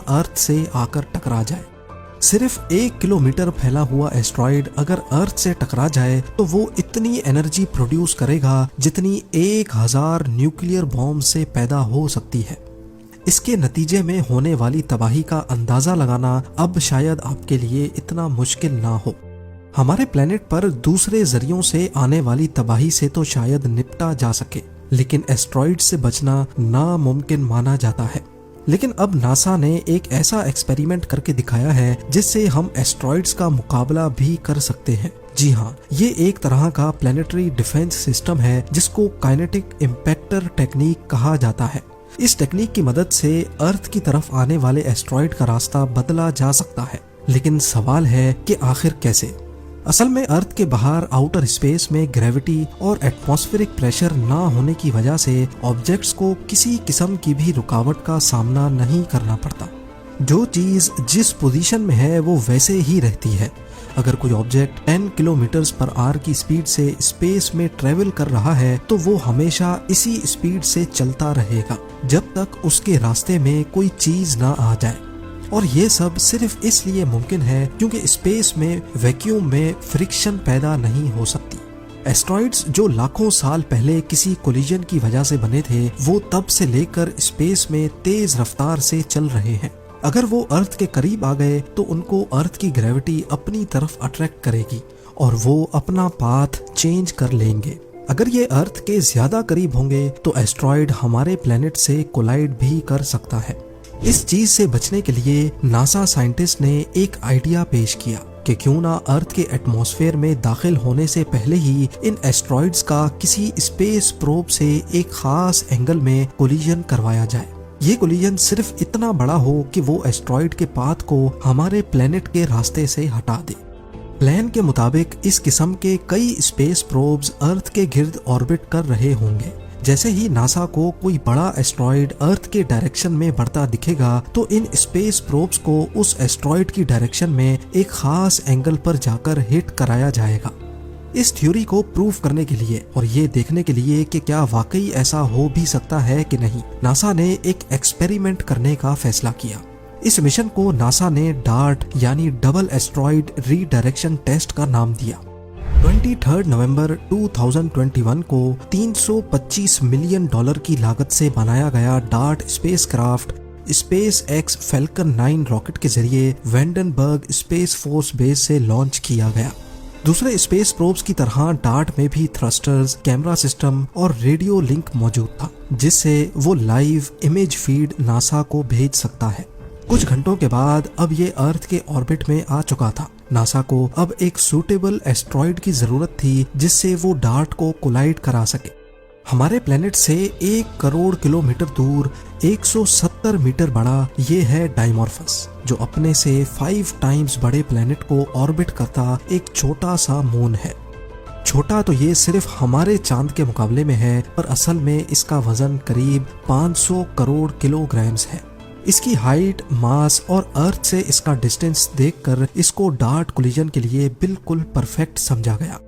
अर्थ से आकर टकरा जाए। सिर्फ 1 किलोमीटर फैला हुआ एस्ट्रॉइड अगर अर्थ से टकरा जाए तो वो इतनी एनर्जी प्रोड्यूस करेगा जितनी 1000 न्यूक्लियर बॉम्ब से पैदा हो सकती है। इसके नतीजे में होने वाली तबाही का अंदाजा लगाना अब शायद आपके लिए इतना मुश्किल ना हो। हमारे प्लेनेट पर दूसरे जरियों से आने वाली तबाही से तो शायद निपटा जा सके, लेकिन एस्ट्रॉइड से बचना नामुमकिन माना जाता है। लेकिन अब नासा ने एक ऐसा एक्सपेरिमेंट करके दिखाया है जिससे हम एस्ट्रॉइड्स का मुकाबला भी कर सकते हैं। जी हाँ, ये एक तरह का प्लेनेटरी डिफेंस सिस्टम है जिसको काइनेटिक इम्पैक्टर टेक्निक कहा जाता है। इस टेक्निक की मदद से अर्थ की तरफ आने वाले एस्ट्रॉइड का रास्ता बदला जा सकता है। लेकिन सवाल है कि आखिर कैसे? असल में अर्थ के बाहर आउटर स्पेस में ग्रेविटी और एटमॉस्फेरिक प्रेशर ना होने की वजह से ऑब्जेक्ट्स को किसी किस्म की भी रुकावट का सामना नहीं करना पड़ता। जो चीज जिस पोजीशन में है वो वैसे ही रहती है। अगर कोई ऑब्जेक्ट 10 किलोमीटर पर आवर की स्पीड से स्पेस में ट्रेवल कर रहा है तो वो हमेशा इसी स्पीड से चलता रहेगा जब तक उसके रास्ते में कोई चीज ना आ जाए। और ये सब सिर्फ इसलिए मुमकिन है क्योंकि स्पेस में वैक्यूम में फ्रिक्शन पैदा नहीं हो सकती। एस्ट्रॉइड्स जो लाखों साल पहले किसी कोलिजन की वजह से बने थे वो तब से लेकर स्पेस में तेज रफ्तार से चल रहे हैं। अगर वो अर्थ के करीब आ गए तो उनको अर्थ की ग्रेविटी अपनी तरफ अट्रैक्ट करेगी और वो अपना पाथ चेंज कर लेंगे। अगर ये अर्थ के ज्यादा करीब होंगे तो एस्ट्रॉइड हमारे प्लेनेट से कोलाइड भी कर सकता है। इस चीज से बचने के लिए नासा साइंटिस्ट ने एक आइडिया पेश किया कि क्यों ना अर्थ के एटमॉस्फेयर में दाखिल होने से पहले ही इन एस्ट्रॉइड्स का किसी स्पेस प्रोब से एक खास एंगल में कोलिजन करवाया जाए। ये कोलिजन सिर्फ इतना बड़ा हो कि वो एस्ट्रॉइड के पाथ को हमारे प्लेनेट के रास्ते से हटा दे। प्लान के मुताबिक इस किस्म के कई स्पेस प्रोब्स अर्थ के गिर्द ऑर्बिट कर रहे होंगे। जैसे ही नासा को कोई बड़ा एस्ट्रॉइड अर्थ के डायरेक्शन में बढ़ता दिखेगा तो इन स्पेस प्रोब्स को उस एस्ट्रॉइड की डायरेक्शन में एक खास एंगल पर जाकर हिट कराया जाएगा। इस थ्योरी को प्रूव करने के लिए और ये देखने के लिए कि क्या वाकई ऐसा हो भी सकता है कि नहीं, नासा ने एक एक्सपेरिमेंट करने का फैसला किया। इस मिशन को नासा ने डार्ट यानी डबल एस्ट्रॉइड रीडायरेक्शन टेस्ट का नाम दिया। 23 नवंबर 2021 को $325 मिलियन की लागत से बनाया गया dart spacecraft space x falcon 9 rocket के जरिए वेंडनबर्ग स्पेस फोर्स बेस से लॉन्च किया गया। दूसरे स्पेस प्रोब्स की तरह डार्ट में भी थ्रस्टर्स, कैमरा सिस्टम और रेडियो लिंक मौजूद था जिससे वो लाइव इमेज फीड नासा को भेज सकता है। कुछ घंटों के बाद अब ये अर्थ के ऑर्बिट में आ चुका था। नासा को अब एक सूटेबल एस्ट्रॉइड की जरूरत थी जिससे वो डार्ट को कोलाइड करा सके। हमारे प्लेनेट से 1 करोड़ किलोमीटर दूर 170 मीटर बड़ा ये है डाइमॉर्फस, जो अपने से 5 टाइम्स बड़े प्लेनेट को ऑर्बिट करता एक छोटा सा मून है। छोटा तो ये सिर्फ हमारे चांद के मुकाबले में है, पर असल में इसका वजन करीब 500 करोड़ किलोग्राम्स है। इसकी हाइट, मास और अर्थ से इसका डिस्टेंस देखकर इसको डार्ट कोलिजन के लिए बिल्कुल परफेक्ट समझा गया।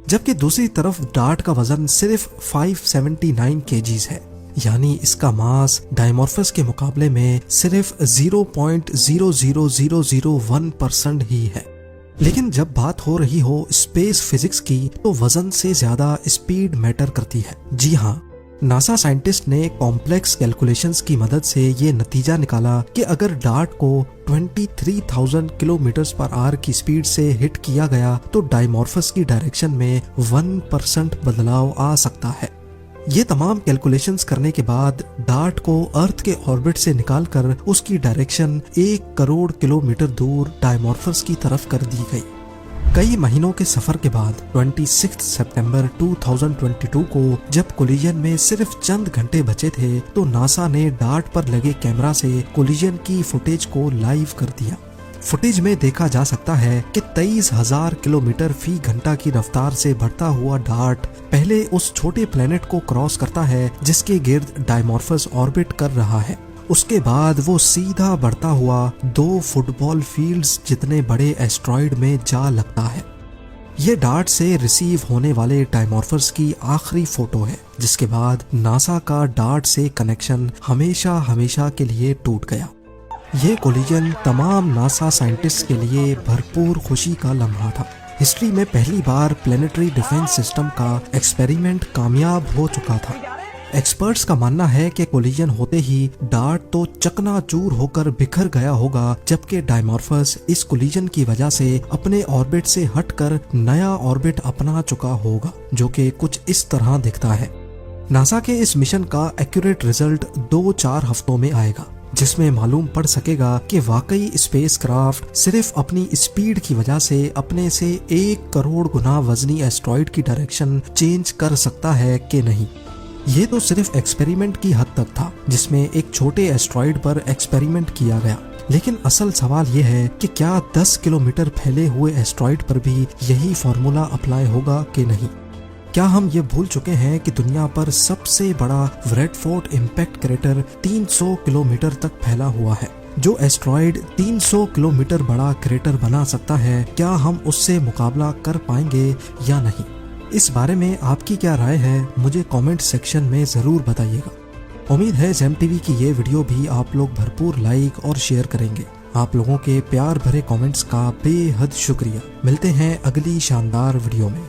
जबकि दूसरी तरफ डार्ट का वजन सिर्फ 579 केजीज है, यानी इसका मास डायमॉर्फस के मुकाबले में सिर्फ 0.00001% ही है। लेकिन जब बात हो रही हो स्पेस फिजिक्स की तो वजन से ज्यादा स्पीड मैटर करती है। जी हाँ, नासा साइंटिस्ट ने कॉम्प्लेक्स कैलकुलेशंस की मदद से ये नतीजा निकाला कि अगर डार्ट को 23,000 किलोमीटर पर आवर की स्पीड से हिट किया गया तो डायमॉर्फस की डायरेक्शन में 1% बदलाव आ सकता है। ये तमाम कैलकुलेशंस करने के बाद डार्ट को अर्थ के ऑर्बिट से निकालकर उसकी डायरेक्शन 1 करोड़ किलोमीटर दूर डायमॉर्फस की तरफ कर दी गई। कई महीनों के सफर के बाद 26 सितंबर 2022 को जब कोलिजन में सिर्फ चंद घंटे बचे थे तो नासा ने डार्ट पर लगे कैमरा से कोलिजन की फुटेज को लाइव कर दिया। फुटेज में देखा जा सकता है कि 23,000 किलोमीटर फी घंटा की रफ्तार से बढ़ता हुआ डार्ट पहले उस छोटे प्लेनेट को क्रॉस करता है जिसके गिर्द डायमॉर्फस ऑर्बिट कर रहा है। उसके बाद वो सीधा बढ़ता हुआ 2 फुटबॉल फील्ड्स जितने बड़े एस्ट्रॉइड में जा लगता है। ये डार्ट से रिसीव होने वाले डायमॉर्फस की आखिरी फोटो है, जिसके बाद नासा का डार्ट से कनेक्शन हमेशा हमेशा के लिए टूट गया। ये कोलिजन तमाम नासा साइंटिस्ट के लिए भरपूर खुशी का लम्हा था। हिस्ट्री में पहली बार प्लेनेटरी डिफेंस सिस्टम का एक्सपेरिमेंट कामयाब हो चुका था। एक्सपर्ट्स का मानना है कि कोलिजन होते ही डार्ट तो चकनाचूर होकर बिखर गया होगा, जबकि डायमॉर्फस इस कोलिजन की वजह से अपने ऑर्बिट से हटकर नया ऑर्बिट अपना चुका होगा, जो कि कुछ इस तरह दिखता है। नासा के इस मिशन का एक्यूरेट रिजल्ट 2-4 हफ्तों में आएगा, जिसमें मालूम पड़ सकेगा कि वाकई स्पेसक्राफ्ट सिर्फ अपनी स्पीड की वजह से अपने से 1 करोड़ गुना वजनी एस्ट्रॉइड की डायरेक्शन चेंज कर सकता है कि नहीं। ये तो सिर्फ एक्सपेरिमेंट की हद तक था, जिसमें एक छोटे एस्ट्रॉइड पर एक्सपेरिमेंट किया गया, लेकिन असल सवाल ये है कि क्या 10 किलोमीटर फैले हुए एस्ट्रॉइड पर भी यही फॉर्मूला अप्लाई होगा कि नहीं। क्या हम ये भूल चुके हैं कि दुनिया पर सबसे बड़ा व्रेडफोर्ड इम्पैक्ट क्रेटर 300 किलोमीटर तक फैला हुआ है। जो एस्ट्रॉइड 300 किलोमीटर बड़ा क्रेटर बना सकता है, क्या हम उससे मुकाबला कर पाएंगे या नहीं। इस बारे में आपकी क्या राय है, मुझे कमेंट सेक्शन में जरूर बताइएगा। उम्मीद है जेम टीवी की ये वीडियो भी आप लोग भरपूर लाइक और शेयर करेंगे। आप लोगों के प्यार भरे कमेंट्स का बेहद शुक्रिया। मिलते हैं अगली शानदार वीडियो में।